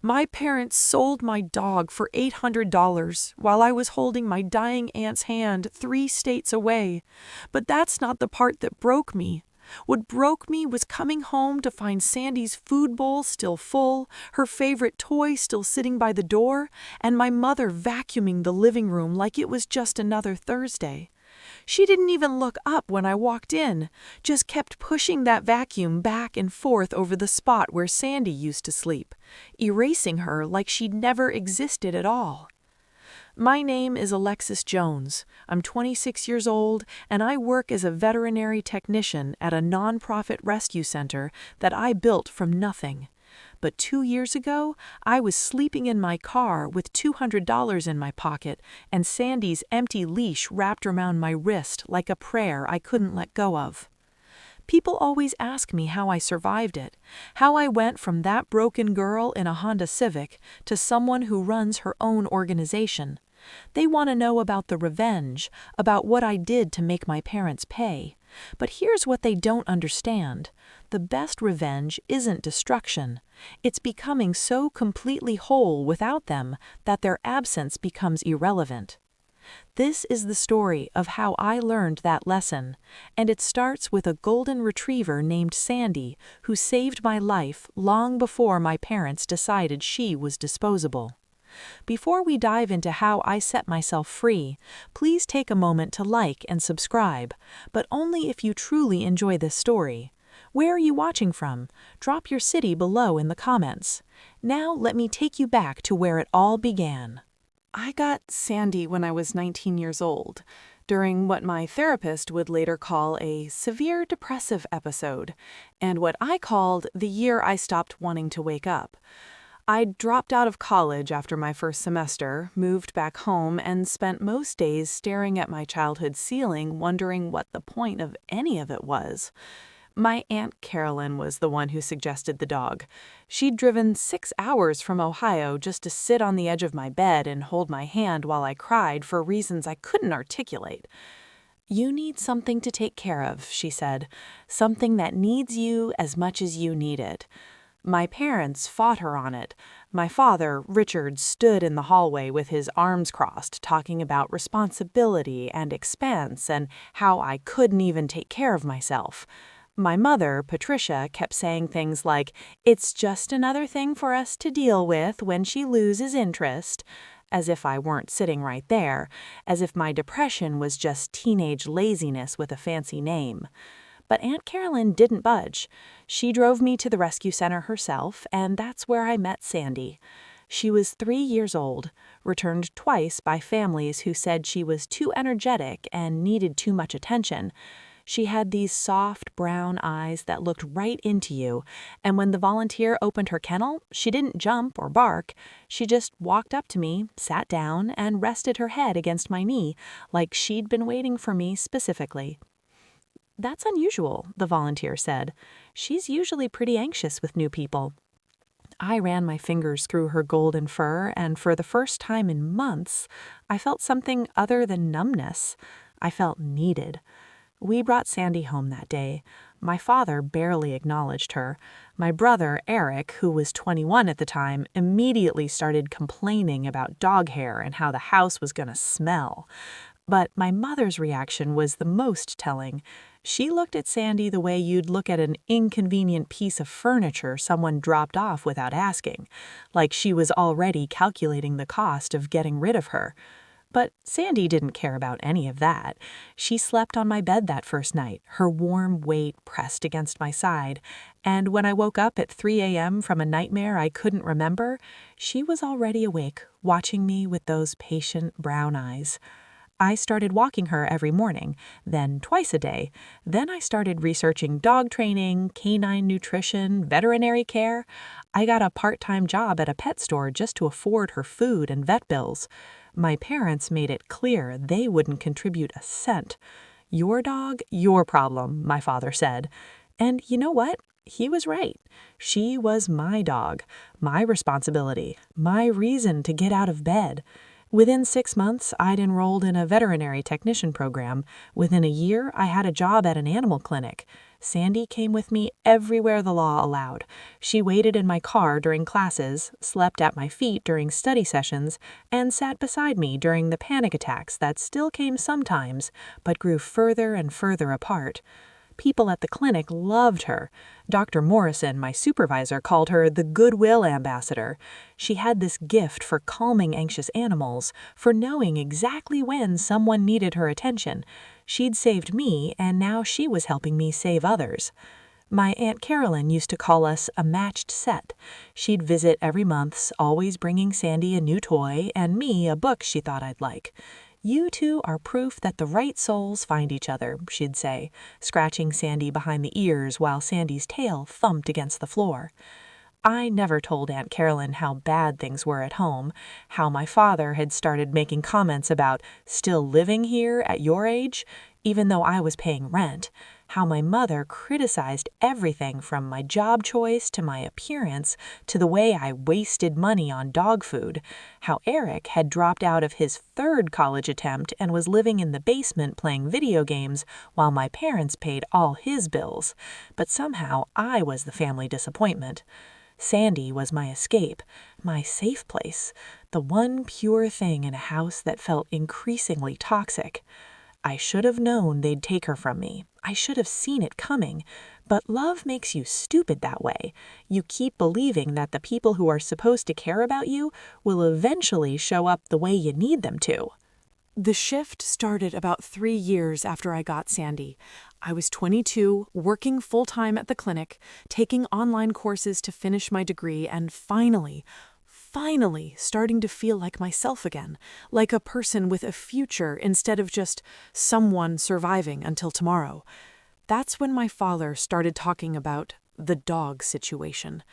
My parents sold my dog for $800 while I was holding my dying aunt's hand 3 states away. But that's not the part that broke me. What broke me was coming home to find Sandy's food bowl still full, her favorite toy still sitting by the door, and my mother vacuuming the living room like it was just another Thursday. She didn't even look up when I walked in, just kept pushing that vacuum back and forth over the spot where Sandy used to sleep, erasing her like she'd never existed at all. My name is Alexis Jones. I'm 26 years old, and I work as a veterinary technician at a nonprofit rescue center that I built from nothing. But 2 years ago, I was sleeping in my car with $200 in my pocket and Sandy's empty leash wrapped around my wrist like a prayer I couldn't let go of. People always ask me how I survived it, how I went from that broken girl in a Honda Civic to someone who runs her own organization. They want to know about the revenge, about what I did to make my parents pay. But here's what they don't understand. The best revenge isn't destruction. It's becoming so completely whole without them that their absence becomes irrelevant. This is the story of how I learned that lesson, and it starts with a golden retriever named Sandy who saved my life long before my parents decided she was disposable. Before we dive into how I set myself free, please take a moment to like and subscribe, but only if you truly enjoy this story. Where are you watching from? Drop your city below in the comments. Now let me take you back to where it all began. I got Sandy when I was 19 years old, during what my therapist would later call a severe depressive episode, and what I called the year I stopped wanting to wake up. I dropped out of college after my first semester, moved back home, and spent most days staring at my childhood ceiling, wondering what the point of any of it was. My Aunt Carolyn was the one who suggested the dog. She'd driven 6 hours from Ohio just to sit on the edge of my bed and hold my hand while I cried for reasons I couldn't articulate. "You need something to take care of," she said, "something that needs you as much as you need it." My parents fought her on it. My father, Richard, stood in the hallway with his arms crossed, talking about responsibility and expense and how I couldn't even take care of myself. My mother, Patricia, kept saying things like, "It's just another thing for us to deal with when she loses interest," as if I weren't sitting right there, as if my depression was just teenage laziness with a fancy name. But Aunt Carolyn didn't budge. She drove me to the rescue center herself, and that's where I met Sandy. She was 3 years old, returned twice by families who said she was too energetic and needed too much attention. She had these soft brown eyes that looked right into you, and when the volunteer opened her kennel, she didn't jump or bark. She just walked up to me, sat down, and rested her head against my knee, like she'd been waiting for me specifically. "That's unusual," the volunteer said. "She's usually pretty anxious with new people." I ran my fingers through her golden fur, and for the first time in months, I felt something other than numbness. I felt needed. We brought Sandy home that day. My father barely acknowledged her. My brother, Eric, who was 21 at the time, immediately started complaining about dog hair and how the house was going to smell. But my mother's reaction was the most telling. She looked at Sandy the way you'd look at an inconvenient piece of furniture someone dropped off without asking, like she was already calculating the cost of getting rid of her. But Sandy didn't care about any of that. She slept on my bed that first night, her warm weight pressed against my side, and when I woke up at 3 a.m. from a nightmare I couldn't remember, she was already awake, watching me with those patient brown eyes. I started walking her every morning, then twice a day. Then I started researching dog training, canine nutrition, veterinary care. I got a part-time job at a pet store just to afford her food and vet bills. My parents made it clear they wouldn't contribute a cent. "Your dog, your problem," my father said. And you know what? He was right. She was my dog, my responsibility, my reason to get out of bed. Within 6 months, I'd enrolled in a veterinary technician program. Within a year, I had a job at an animal clinic. Sandy came with me everywhere the law allowed. She waited in my car during classes, slept at my feet during study sessions, and sat beside me during the panic attacks that still came sometimes, but grew further and further apart. People at the clinic loved her. Dr. Morrison, my supervisor, called her the Goodwill Ambassador. She had this gift for calming anxious animals, for knowing exactly when someone needed her attention. She'd saved me, and now she was helping me save others. My Aunt Carolyn used to call us a matched set. She'd visit every month, always bringing Sandy a new toy and me a book she thought I'd like. "You two are proof that the right souls find each other," she'd say, scratching Sandy behind the ears while Sandy's tail thumped against the floor. I never told Aunt Carolyn how bad things were at home, how my father had started making comments about still living here at your age, even though I was paying rent, how my mother criticized everything from my job choice to my appearance to the way I wasted money on dog food, how Eric had dropped out of his third college attempt and was living in the basement playing video games while my parents paid all his bills, but somehow I was the family disappointment. Sandy was my escape, my safe place, the one pure thing in a house that felt increasingly toxic. I should have known they'd take her from me. I should have seen it coming. But love makes you stupid that way. You keep believing that the people who are supposed to care about you will eventually show up the way you need them to. The shift started about 3 years after I got Sandy. I was 22, working full-time at the clinic, taking online courses to finish my degree, and finally starting to feel like myself again, like a person with a future instead of just someone surviving until tomorrow. That's when my father started talking about the dog situation.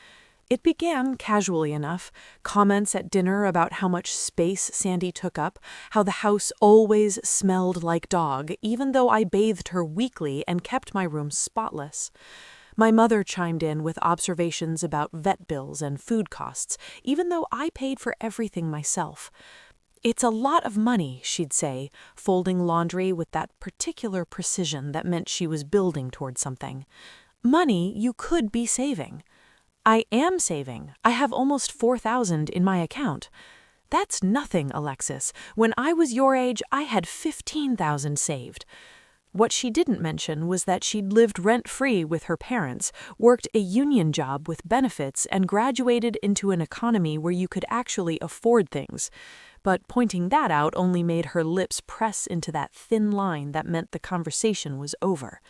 It began casually enough, comments at dinner about how much space Sandy took up, how the house always smelled like dog, even though I bathed her weekly and kept my room spotless. My mother chimed in with observations about vet bills and food costs, even though I paid for everything myself. "It's a lot of money," she'd say, folding laundry with that particular precision that meant she was building toward something. "Money you could be saving." "I am saving. I have almost $4,000 in my account." "That's nothing, Alexis. When I was your age, I had $15,000 saved." What she didn't mention was that she'd lived rent-free with her parents, worked a union job with benefits, and graduated into an economy where you could actually afford things. But pointing that out only made her lips press into that thin line that meant the conversation was over.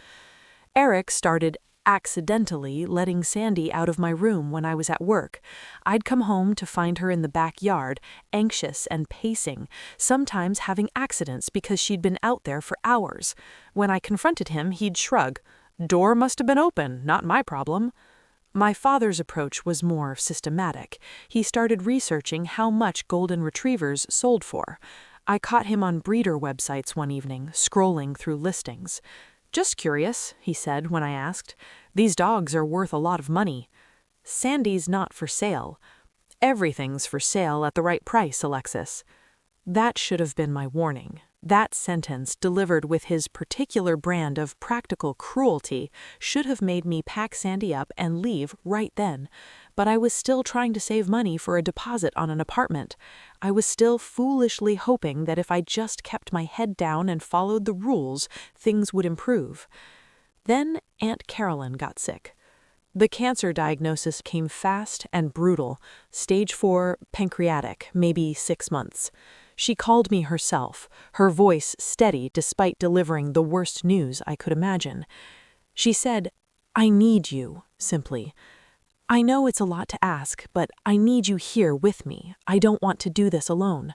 Eric started accidentally letting Sandy out of my room when I was at work. I'd come home to find her in the backyard, anxious and pacing, sometimes having accidents because she'd been out there for hours. When I confronted him, he'd shrug. "Door must have been open, not my problem." My father's approach was more systematic. He started researching how much golden retrievers sold for. I caught him on breeder websites one evening, scrolling through listings. "Just curious," he said when I asked. "These dogs are worth a lot of money." "Sandy's not for sale." "Everything's for sale at the right price, Alexis." That should have been my warning. That sentence, delivered with his particular brand of practical cruelty, should have made me pack Sandy up and leave right then. But I was still trying to save money for a deposit on an apartment. I was still foolishly hoping that if I just kept my head down and followed the rules, things would improve. Then Aunt Carolyn got sick. The cancer diagnosis came fast and brutal. Stage 4, pancreatic, maybe 6 months. She called me herself, her voice steady despite delivering the worst news I could imagine. She said, "I need you," simply. "I know it's a lot to ask, but I need you here with me. I don't want to do this alone."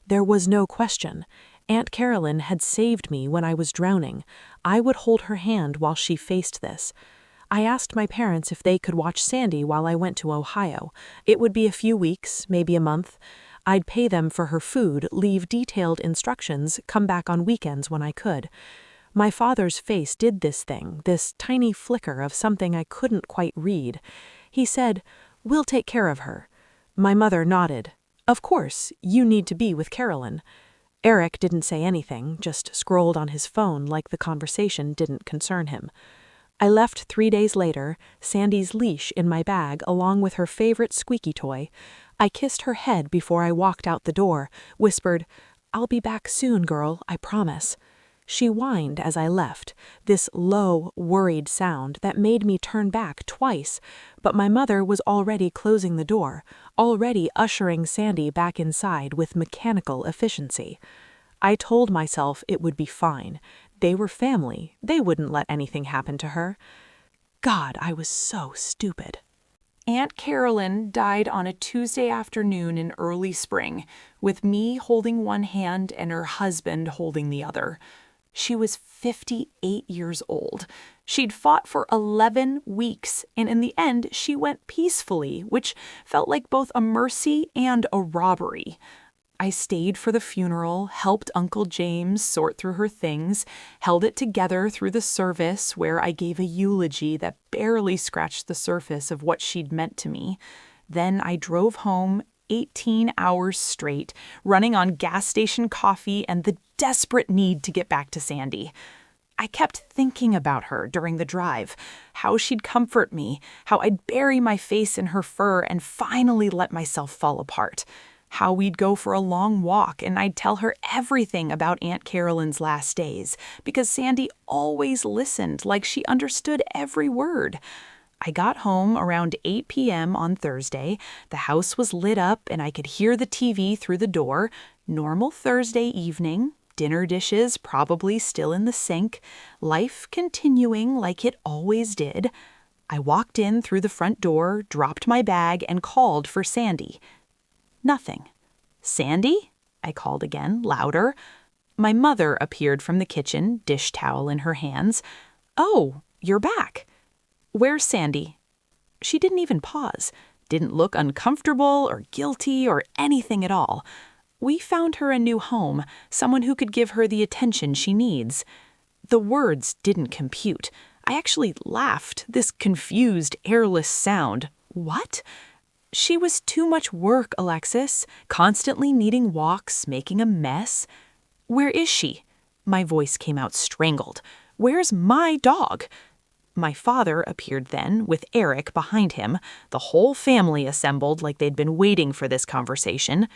There was no question. Aunt Carolyn had saved me when I was drowning. I would hold her hand while she faced this. I asked my parents if they could watch Sandy while I went to Ohio. It would be a few weeks, maybe a month. I'd pay them for her food, leave detailed instructions, come back on weekends when I could. My father's face did this thing, this tiny flicker of something I couldn't quite read. He said, "We'll take care of her." My mother nodded. "Of course, you need to be with Carolyn." Eric didn't say anything, just scrolled on his phone like the conversation didn't concern him. I left 3 days later, Sandy's leash in my bag along with her favorite squeaky toy. I kissed her head before I walked out the door, whispered, "I'll be back soon, girl, I promise." She whined as I left, this low, worried sound that made me turn back twice, but my mother was already closing the door, already ushering Sandy back inside with mechanical efficiency. I told myself it would be fine. They were family. They wouldn't let anything happen to her. God, I was so stupid. Aunt Carolyn died on a Tuesday afternoon in early spring, with me holding one hand and her husband holding the other. She was 58 years old. She'd fought for 11 weeks, and in the end, she went peacefully, which felt like both a mercy and a robbery. I stayed for the funeral, helped Uncle James sort through her things, held it together through the service where I gave a eulogy that barely scratched the surface of what she'd meant to me. Then I drove home 18 hours straight, running on gas station coffee and the desperate need to get back to Sandy. I kept thinking about her during the drive, how she'd comfort me, how I'd bury my face in her fur and finally let myself fall apart. How we'd go for a long walk and I'd tell her everything about Aunt Carolyn's last days, because Sandy always listened like she understood every word. I got home around 8 p.m. on Thursday. The house was lit up and I could hear the TV through the door. Normal Thursday evening, dinner dishes probably still in the sink, life continuing like it always did. I walked in through the front door, dropped my bag, and called for Sandy. Nothing. "Sandy?" I called again, louder. My mother appeared from the kitchen, dish towel in her hands. "Oh, you're back. Where's Sandy?" She didn't even pause, didn't look uncomfortable or guilty or anything at all. We found her a new home, someone who could give her the attention she needs. The words didn't compute. I actually laughed, this confused, airless sound. What? She was too much work, Alexis, constantly needing walks, making a mess. "Where is she?" My voice came out strangled. "Where's my dog?" My father appeared then, with Eric behind him, the whole family assembled like they'd been waiting for this conversation.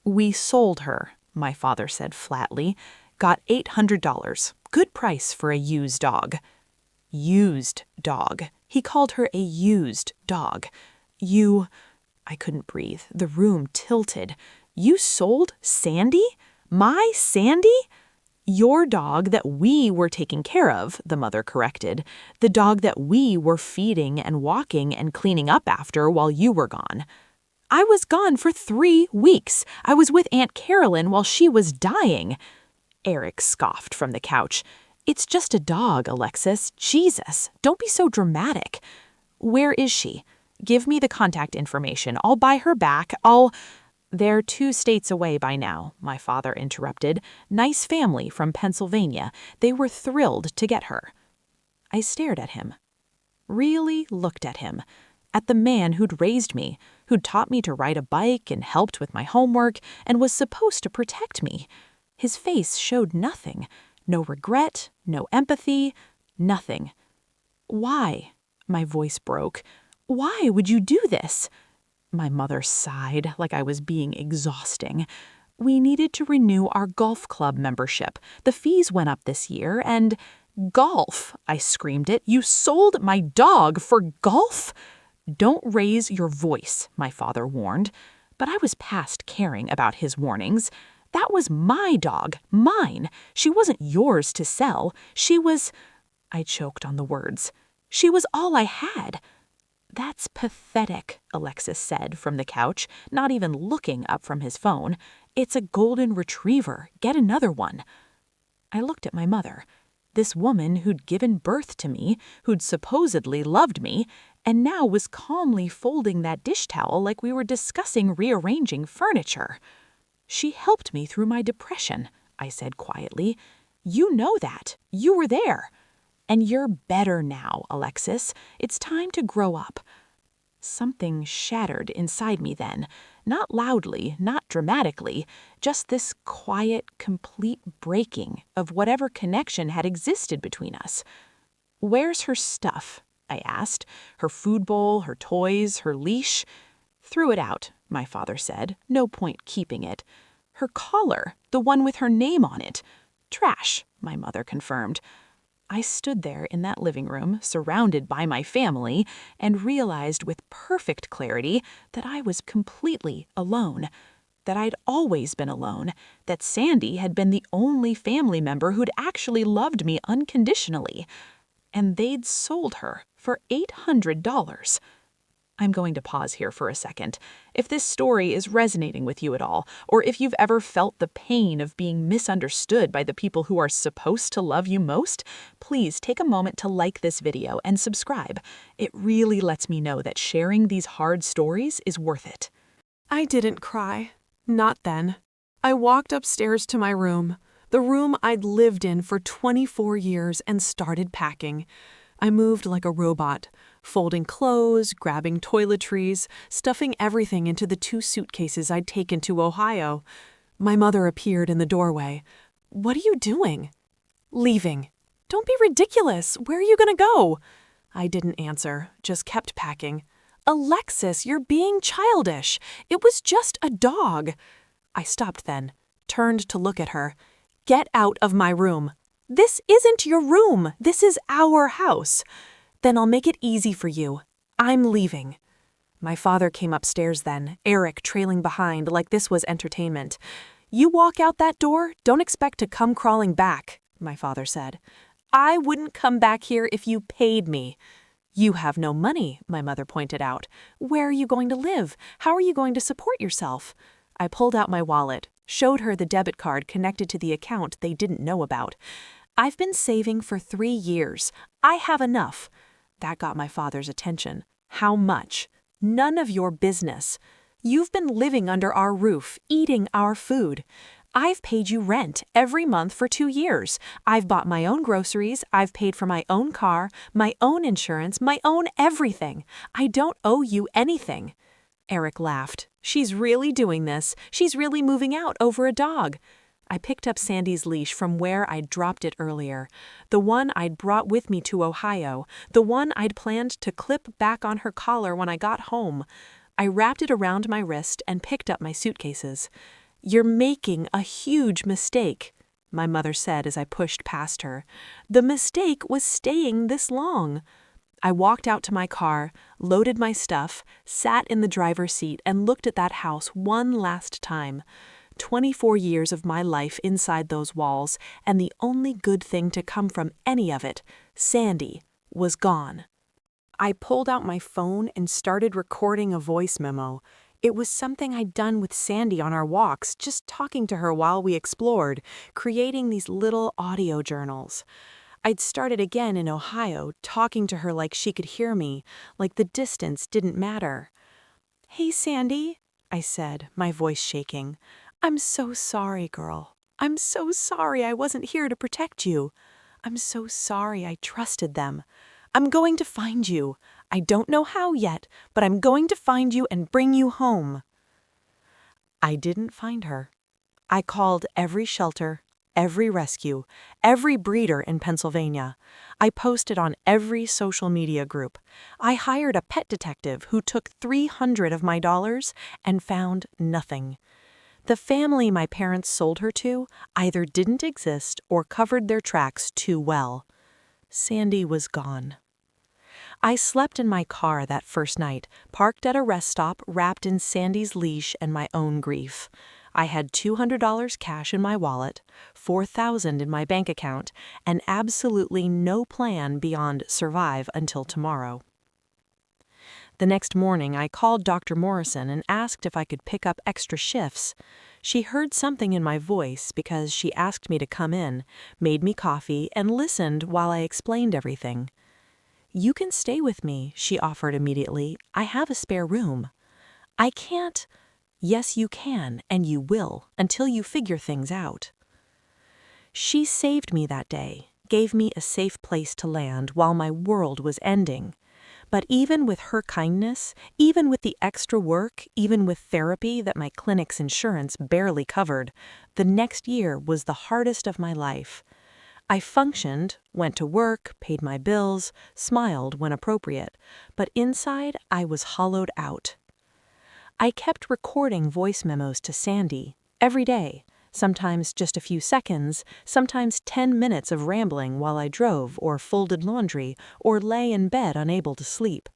"We sold her," my father said flatly. "Got $800. Good price for a used dog." Used dog. He called her a used dog. "You..." I couldn't breathe. The room tilted. "You sold Sandy? My Sandy?" "Your dog that we were taking care of," the mother corrected. "The dog that we were feeding and walking and cleaning up after while you were gone." "I was gone for 3 weeks. I was with Aunt Carolyn while she was dying." Eric scoffed from the couch. "It's just a dog, Alexis. Jesus, don't be so dramatic." "Where is she? Give me the contact information. I'll buy her back. "They're 2 states away by now," my father interrupted. "Nice family from Pennsylvania. They were thrilled to get her." I stared at him. Really looked at him. At the man who'd raised me, who'd taught me to ride a bike and helped with my homework and was supposed to protect me. His face showed nothing. No regret, no empathy, nothing. "Why?" My voice broke. "Why would you do this?" My mother sighed like I was being exhausting. "We needed to renew our golf club membership. The fees went up this year and..." "Golf!" I screamed it. "You sold my dog for golf?" "Don't raise your voice," my father warned. But I was past caring about his warnings. That was my dog, mine. She wasn't yours to sell. She was... I choked on the words. She was all I had. "That's pathetic," Alexis said from the couch, not even looking up from his phone. "It's a golden retriever. Get another one." I looked at my mother, this woman who'd given birth to me, who'd supposedly loved me, and now was calmly folding that dish towel like we were discussing rearranging furniture. "She helped me through my depression," I said quietly. "You know that. You were there. And you're better now, Alexis. It's time to grow up." Something shattered inside me then, not loudly, not dramatically, just this quiet, complete breaking of whatever connection had existed between us. "Where's her stuff?" I asked. "Her food bowl, her toys, her leash?" "Threw it out," my father said. "No point keeping it." "Her collar, the one with her name on it?" "Trash," my mother confirmed. I stood there in that living room, surrounded by my family, and realized with perfect clarity that I was completely alone, that I'd always been alone, that Sandy had been the only family member who'd actually loved me unconditionally, and they'd sold her for $800. I'm going to pause here for a second. If this story is resonating with you at all, or if you've ever felt the pain of being misunderstood by the people who are supposed to love you most, please take a moment to like this video and subscribe. It really lets me know that sharing these hard stories is worth it. I didn't cry. Not then. I walked upstairs to my room, the room I'd lived in for 24 years, and started packing. I moved like a robot, folding clothes, grabbing toiletries, stuffing everything into the 2 suitcases I'd taken to Ohio. My mother appeared in the doorway. "What are you doing?" "Leaving." "Don't be ridiculous. Where are you going to go?" I didn't answer, just kept packing. "Alexis, you're being childish. It was just a dog." I stopped then, turned to look at her. "Get out of my room." "This isn't your room. This is our house." "Then I'll make it easy for you. I'm leaving." My father came upstairs then, Eric trailing behind like this was entertainment. "You walk out that door, don't expect to come crawling back," my father said. "I wouldn't come back here if you paid me." "You have no money," my mother pointed out. "Where are you going to live? How are you going to support yourself?" I pulled out my wallet, showed her the debit card connected to the account they didn't know about. "I've been saving for 3 years. I have enough." That got my father's attention. "How much?" "None of your business. You've been living under our roof, eating our food. I've paid you rent every month for 2 years. I've bought my own groceries. I've paid for my own car, my own insurance, my own everything. I don't owe you anything." Eric laughed. "She's really doing this. She's really moving out over a dog." I picked up Sandy's leash from where I'd dropped it earlier, the one I'd brought with me to Ohio, the one I'd planned to clip back on her collar when I got home. I wrapped it around my wrist and picked up my suitcases. "You're making a huge mistake," my mother said as I pushed past her. "The mistake was staying this long." I walked out to my car, loaded my stuff, sat in the driver's seat, and looked at that house one last time. 24 years of my life inside those walls, and the only good thing to come from any of it, Sandy, was gone. I pulled out my phone and started recording a voice memo. It was something I'd done with Sandy on our walks, just talking to her while we explored, creating these little audio journals. I'd started again in Ohio, talking to her like she could hear me, like the distance didn't matter. "Hey, Sandy," I said, my voice shaking. "I'm so sorry, girl. I'm so sorry I wasn't here to protect you. I'm so sorry I trusted them. I'm going to find you. I don't know how yet, but I'm going to find you and bring you home." I didn't find her. I called every shelter, every rescue, every breeder in Pennsylvania. I posted on every social media group. I hired a pet detective who took $300 of my dollars and found nothing. The family my parents sold her to either didn't exist or covered their tracks too well. Sandy was gone. I slept in my car that first night, parked at a rest stop wrapped in Sandy's leash and my own grief. I had $200 cash in my wallet, $4,000 in my bank account, and absolutely no plan beyond survive until tomorrow. The next morning, I called Dr. Morrison and asked if I could pick up extra shifts. She heard something in my voice because she asked me to come in, made me coffee, and listened while I explained everything. "You can stay with me," she offered immediately. "I have a spare room." "I can't." "Yes, you can, and you will, until you figure things out." She saved me that day, gave me a safe place to land while my world was ending. But even with her kindness, even with the extra work, even with therapy that my clinic's insurance barely covered, the next year was the hardest of my life. I functioned, went to work, paid my bills, smiled when appropriate, but inside I was hollowed out. I kept recording voice memos to Sandy every day, sometimes just a few seconds, sometimes 10 minutes of rambling while I drove or folded laundry or lay in bed unable to sleep.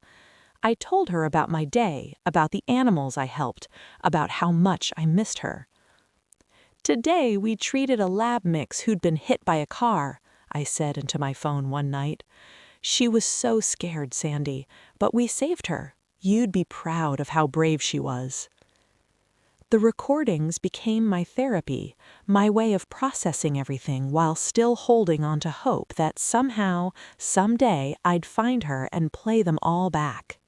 I told her about my day, about the animals I helped, about how much I missed her. "Today we treated a lab mix who'd been hit by a car," I said into my phone one night. "She was so scared, Sandy, but we saved her. You'd be proud of how brave she was." The recordings became my therapy, my way of processing everything while still holding on to hope that somehow, someday, I'd find her and play them all back.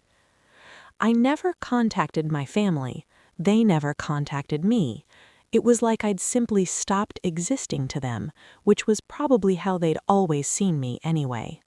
I never contacted my family. They never contacted me. It was like I'd simply stopped existing to them, which was probably how they'd always seen me anyway.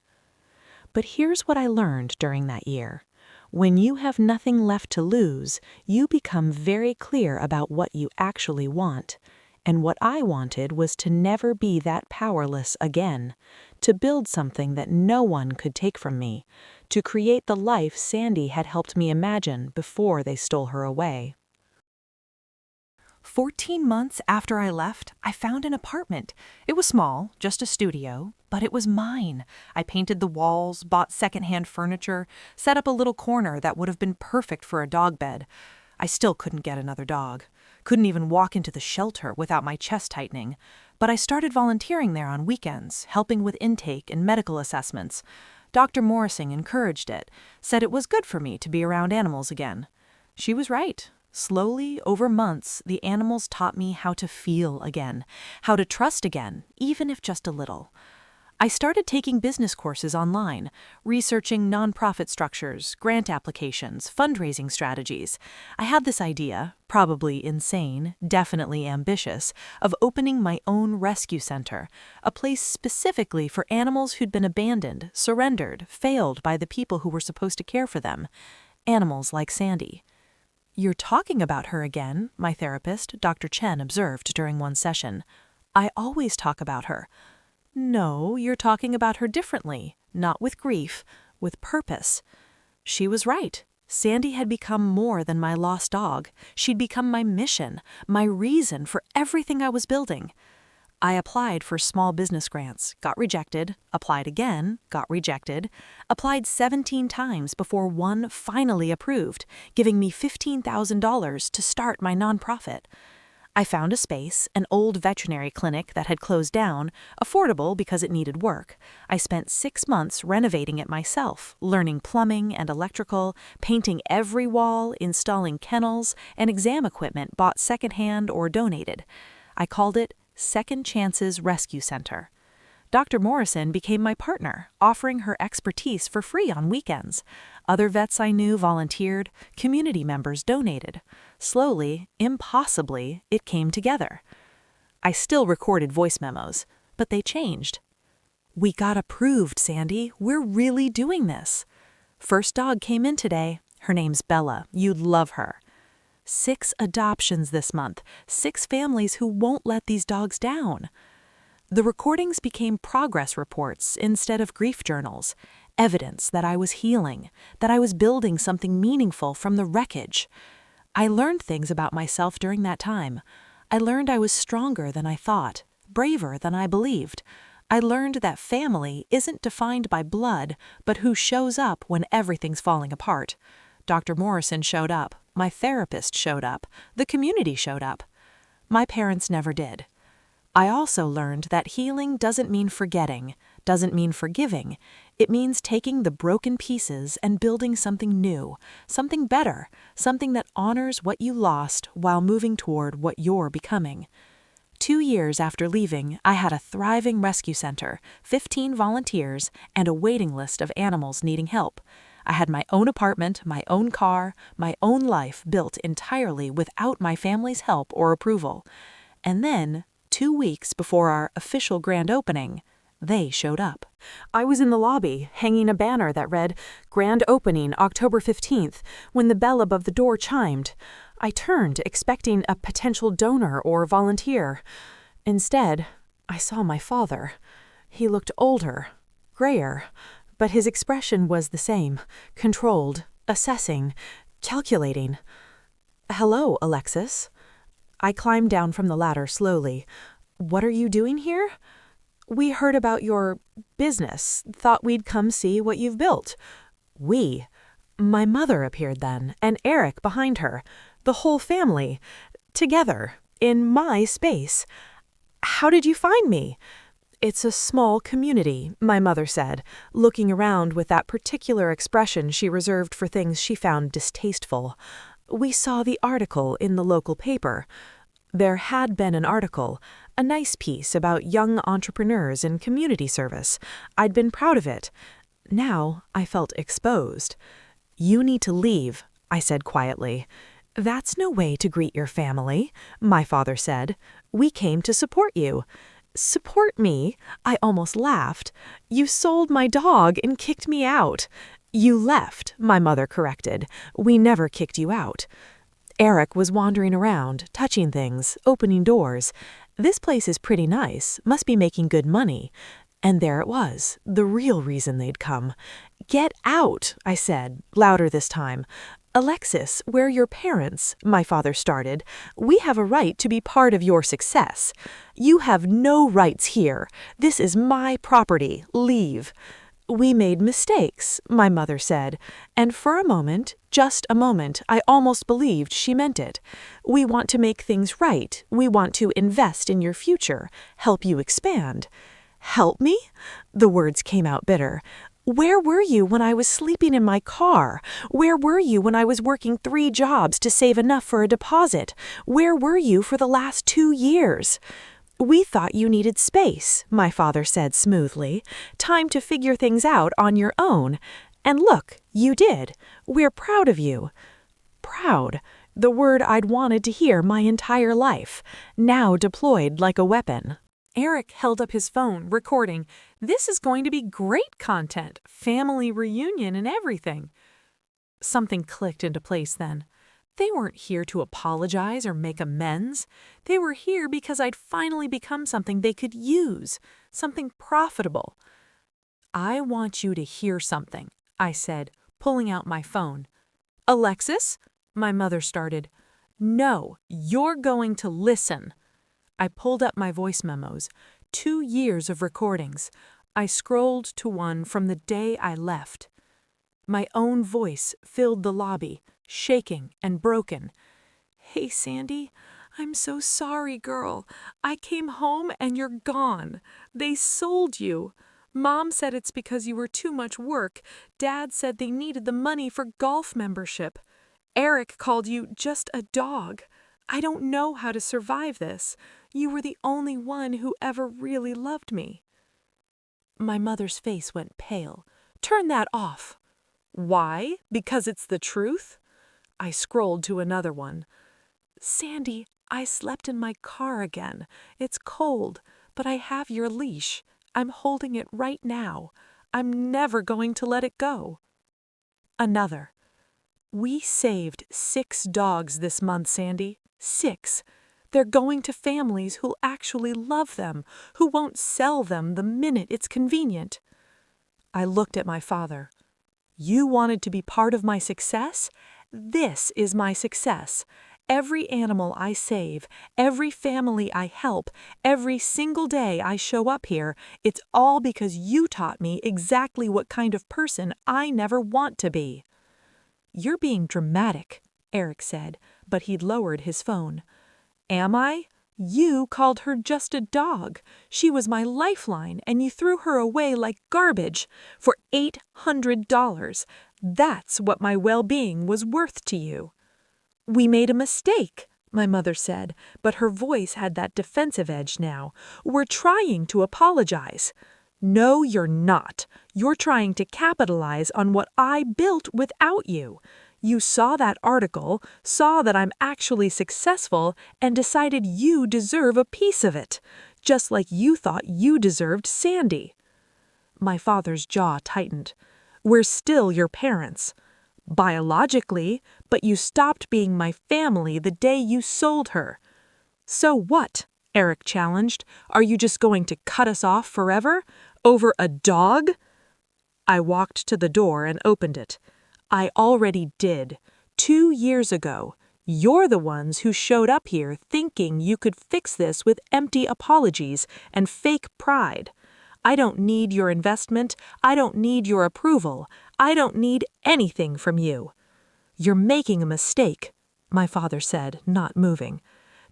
But here's what I learned during that year. When you have nothing left to lose, you become very clear about what you actually want. And what I wanted was to never be that powerless again, to build something that no one could take from me, to create the life Sandy had helped me imagine before they stole her away. 14 months after I left, I found an apartment. It was small, just a studio, but it was mine. I painted the walls, bought secondhand furniture, set up a little corner that would have been perfect for a dog bed. I still couldn't get another dog. Couldn't even walk into the shelter without my chest tightening. But I started volunteering there on weekends, helping with intake and medical assessments. Dr. Morrison encouraged it, said it was good for me to be around animals again. She was right. Slowly, over months, the animals taught me how to feel again, how to trust again, even if just a little. I started taking business courses online, researching nonprofit structures, grant applications, fundraising strategies. I had this idea, probably insane, definitely ambitious, of opening my own rescue center, a place specifically for animals who'd been abandoned, surrendered, failed by the people who were supposed to care for them. Animals like Sandy. "You're talking about her again," my therapist, Dr. Chen, observed during one session. "I always talk about her." "No, you're talking about her differently, not with grief, with purpose." She was right. Sandy had become more than my lost dog. She'd become my mission, my reason for everything I was building. I applied for small business grants, got rejected, applied again, got rejected, applied 17 times before one finally approved, giving me $15,000 to start my nonprofit. I found a space, an old veterinary clinic that had closed down, affordable because it needed work. I spent 6 months renovating it myself, learning plumbing and electrical, painting every wall, installing kennels, and exam equipment bought secondhand or donated. I called it Second Chances Rescue Center. Dr. Morrison became my partner, offering her expertise for free on weekends. Other vets I knew volunteered, community members donated. Slowly, impossibly, it came together. I still recorded voice memos, but they changed. "We got approved, Sandy. We're really doing this." "First dog came in today. Her name's Bella. You'd love her." 6 adoptions this month, 6 families who won't let these dogs down. The recordings became progress reports instead of grief journals, evidence that I was healing, that I was building something meaningful from the wreckage. I learned things about myself during that time. I learned I was stronger than I thought, braver than I believed. I learned that family isn't defined by blood, but who shows up when everything's falling apart. Dr. Morrison showed up. My therapist showed up. The community showed up. My parents never did. I also learned that healing doesn't mean forgetting, doesn't mean forgiving. It means taking the broken pieces and building something new, something better, something that honors what you lost while moving toward what you're becoming. 2 years after leaving, I had a thriving rescue center, 15 volunteers, and a waiting list of animals needing help. I had my own apartment, my own car, my own life built entirely without my family's help or approval. And then, 2 weeks before our official grand opening, they showed up. I was in the lobby, hanging a banner that read, "Grand Opening, October 15th, when the bell above the door chimed. I turned, expecting a potential donor or volunteer. Instead, I saw my father. He looked older, grayer, but his expression was the same, controlled, assessing, calculating. "Hello, Alexis." I climbed down from the ladder slowly. "What are you doing here?" "We heard about your business, thought we'd come see what you've built." "We?" My mother appeared then, and Eric behind her. The whole family. Together, in my space. "How did you find me?" "It's a small community," my mother said, looking around with that particular expression she reserved for things she found distasteful. "We saw the article in the local paper." There had been an article, a nice piece about young entrepreneurs in community service. I'd been proud of it. Now I felt exposed. "You need to leave," I said quietly. "That's no way to greet your family," my father said. "We came to support you." "Support me?" I almost laughed. "You sold my dog and kicked me out." "You left," my mother corrected. "We never kicked you out." Eric was wandering around, touching things, opening doors. This place is pretty nice, must be making good money. And there it was, the real reason they'd come. "Get out," I said, louder this time. "Alexis, we're your parents," my father started. "We have a right to be part of your success." "You have no rights here. This is my property. Leave." "We made mistakes," my mother said, and for a moment, just a moment, I almost believed she meant it. "We want to make things right. We want to invest in your future, help you expand." "Help me?" The words came out bitter. "Where were you when I was sleeping in my car? Where were you when I was working 3 jobs to save enough for a deposit? Where were you for the last 2 years?" "We thought you needed space," my father said smoothly. "Time to figure things out on your own. And look, you did. We're proud of you." Proud, the word I'd wanted to hear my entire life, now deployed like a weapon. Eric held up his phone, recording. "This is going to be great content, family reunion and everything." Something clicked into place then. They weren't here to apologize or make amends. They were here because I'd finally become something they could use, something profitable. "I want you to hear something," I said, pulling out my phone. "Alexis?" my mother started. "No, you're going to listen." I pulled up my voice memos, 2 years of recordings. I scrolled to one from the day I left. My own voice filled the lobby, shaking and broken. "Hey, Sandy, I'm so sorry, girl. I came home and you're gone. They sold you. Mom said it's because you were too much work. Dad said they needed the money for golf membership. Eric called you just a dog. I don't know how to survive this. You were the only one who ever really loved me." My mother's face went pale. "Turn that off." "Why? Because it's the truth?" I scrolled to another one. "Sandy, I slept in my car again. It's cold, but I have your leash. I'm holding it right now. I'm never going to let it go." Another. "We saved 6 dogs this month, Sandy. 6. They're going to families who'll actually love them, who won't sell them the minute it's convenient." I looked at my father. "You wanted to be part of my success? This is my success. Every animal I save, every family I help, every single day I show up here, it's all because you taught me exactly what kind of person I never want to be." "You're being dramatic," Eric said, but he'd lowered his phone. "Am I? You called her just a dog. She was my lifeline, and you threw her away like garbage for $800. That's what my well-being was worth to you." "We made a mistake," my mother said, but her voice had that defensive edge now. "We're trying to apologize." "No, you're not. You're trying to capitalize on what I built without you. You saw that article, saw that I'm actually successful, and decided you deserve a piece of it, just like you thought you deserved Sandy." My father's jaw tightened. "We're still your parents. Biologically, but you stopped being my family the day you sold her." "So what?" Eric challenged. "Are you just going to cut us off forever? Over a dog?" I walked to the door and opened it. "I already did. 2 years ago. You're the ones who showed up here thinking you could fix this with empty apologies and fake pride. I don't need your investment. I don't need your approval. I don't need anything from you." "You're making a mistake," my father said, not moving.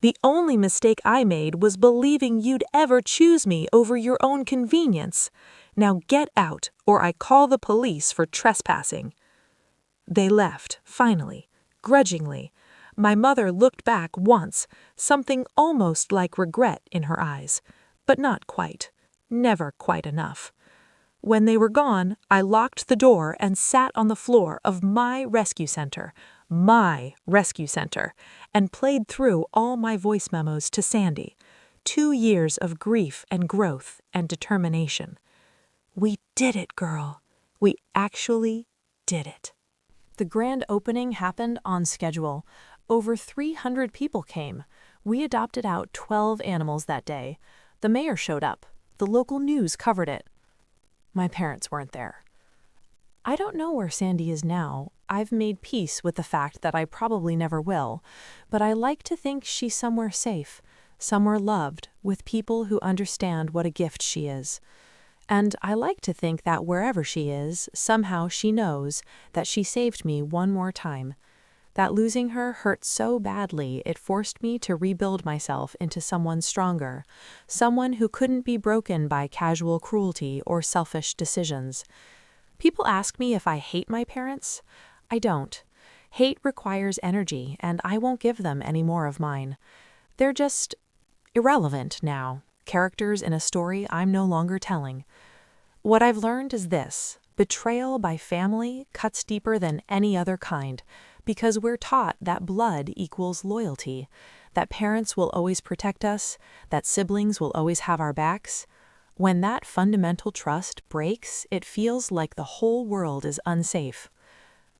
"The only mistake I made was believing you'd ever choose me over your own convenience. Now get out, or I call the police for trespassing." They left, finally, grudgingly. My mother looked back once, something almost like regret in her eyes, but not quite, never quite enough. When they were gone, I locked the door and sat on the floor of my rescue center, and played through all my voice memos to Sandy. 2 years of grief and growth and determination. We did it, girl. We actually did it. The grand opening happened on schedule. Over 300 people came. We adopted out 12 animals that day. The mayor showed up. The local news covered it. My parents weren't there. I don't know where Sandy is now. I've made peace with the fact that I probably never will, but I like to think she's somewhere safe, somewhere loved, with people who understand what a gift she is. And I like to think that wherever she is, somehow she knows that she saved me one more time. That losing her hurt so badly it forced me to rebuild myself into someone stronger, someone who couldn't be broken by casual cruelty or selfish decisions. People ask me if I hate my parents. I don't. Hate requires energy, and I won't give them any more of mine. They're just irrelevant now, characters in a story I'm no longer telling. What I've learned is this: betrayal by family cuts deeper than any other kind, because we're taught that blood equals loyalty, that parents will always protect us, that siblings will always have our backs. When that fundamental trust breaks, it feels like the whole world is unsafe.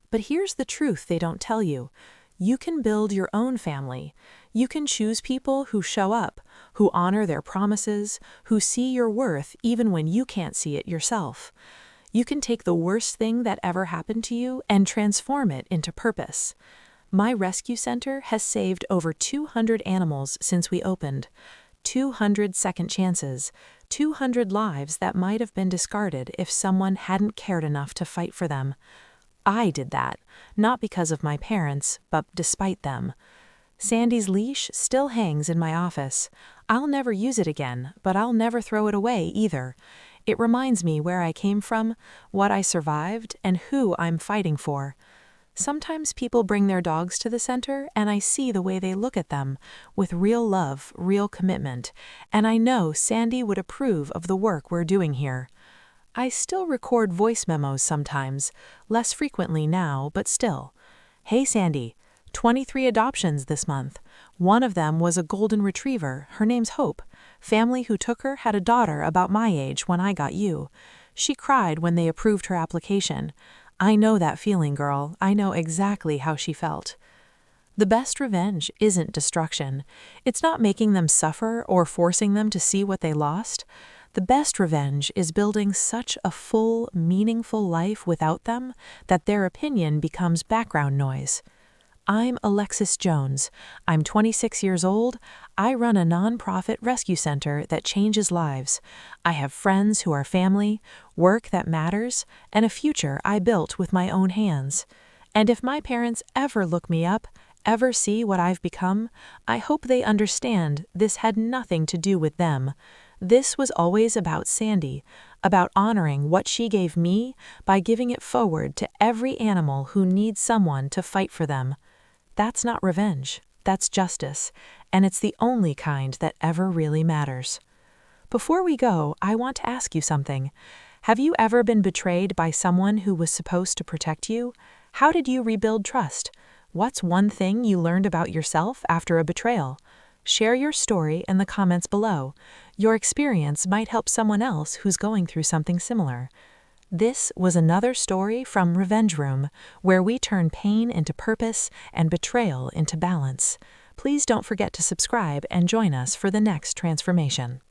But here's the truth they don't tell you. You can build your own family. You can choose people who show up, who honor their promises, who see your worth even when you can't see it yourself. You can take the worst thing that ever happened to you and transform it into purpose. My rescue center has saved over 200 animals since we opened. 200 second chances, 200 lives that might have been discarded if someone hadn't cared enough to fight for them. I did that, not because of my parents, but despite them. Sandy's leash still hangs in my office. I'll never use it again, but I'll never throw it away either. It reminds me where I came from, what I survived, and who I'm fighting for. Sometimes people bring their dogs to the center, and I see the way they look at them, with real love, real commitment, and I know Sandy would approve of the work we're doing here. I still record voice memos sometimes, less frequently now, but still. "Hey Sandy, 23 adoptions this month. One of them was a golden retriever. Her name's Hope. Family who took her had a daughter about my age when I got you. She cried when they approved her application. I know that feeling, girl. I know exactly how she felt." The best revenge isn't destruction. It's not making them suffer or forcing them to see what they lost. The best revenge is building such a full, meaningful life without them that their opinion becomes background noise. I'm Alexis Jones. I'm 26 years old. I run a nonprofit rescue center that changes lives. I have friends who are family, work that matters, and a future I built with my own hands. And if my parents ever look me up, ever see what I've become, I hope they understand this had nothing to do with them. This was always about Sandy, about honoring what she gave me by giving it forward to every animal who needs someone to fight for them. That's not revenge, that's justice, and it's the only kind that ever really matters. Before we go, I want to ask you something. Have you ever been betrayed by someone who was supposed to protect you? How did you rebuild trust? What's one thing you learned about yourself after a betrayal? Share your story in the comments below. Your experience might help someone else who's going through something similar. This was another story from Revenge Room, where we turn pain into purpose and betrayal into balance. Please don't forget to subscribe and join us for the next transformation.